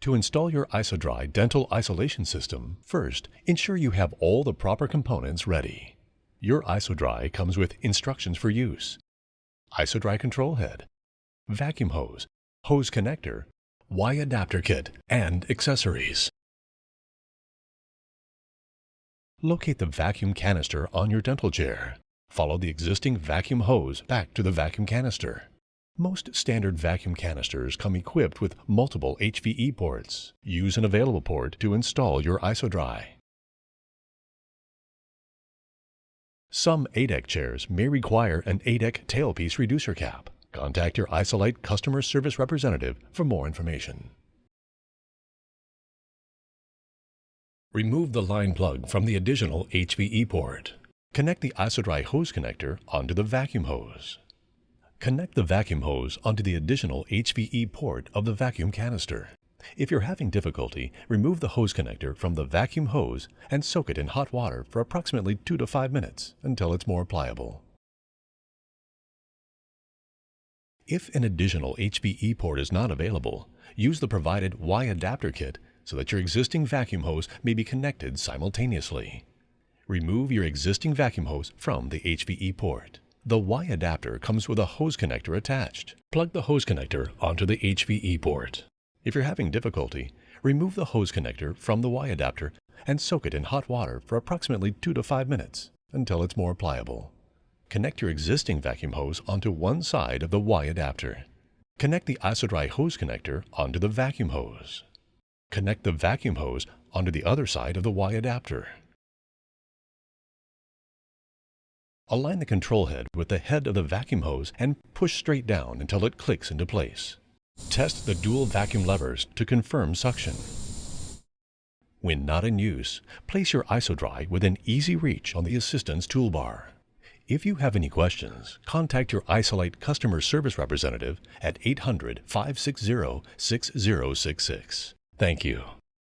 To install your Isodry dental isolation system, first, ensure you have all the proper components ready. Your Isodry comes with instructions for use, Isodry control head, vacuum hose, hose connector, Y adapter kit, and accessories. Locate the vacuum canister on your dental chair. Follow the existing vacuum hose back to the vacuum canister. Most standard vacuum canisters come equipped with multiple HVE ports. Use an available port to install your Isodry. Some ADEC chairs may require an ADEC Tailpiece Reducer Cap. Contact your Isolite customer service representative for more information. Remove the line plug from the additional HVE port. Connect the Isodry hose connector onto the vacuum hose. Connect the vacuum hose onto the additional HVE port of the vacuum canister. If you're having difficulty, remove the hose connector from the vacuum hose and soak it in hot water for approximately 2 to 5 minutes until it's more pliable. If an additional HVE port is not available, use the provided Y adapter kit so that your existing vacuum hose may be connected simultaneously. Remove your existing vacuum hose from the HVE port. The Y adapter comes with a hose connector attached. Plug the hose connector onto the HVE port. If you're having difficulty, remove the hose connector from the Y adapter and soak it in hot water for approximately 2 to 5 minutes until it's more pliable. Connect your existing vacuum hose onto one side of the Y adapter. Connect the Isodry hose connector onto the vacuum hose. Connect the vacuum hose onto the other side of the Y adapter. Align the control head with the head of the vacuum hose and push straight down until it clicks into place. Test the dual vacuum levers to confirm suction. When not in use, place your Isodry within easy reach on the assistance toolbar. If you have any questions, contact your Isolite customer service representative at 800-560-6066. Thank you.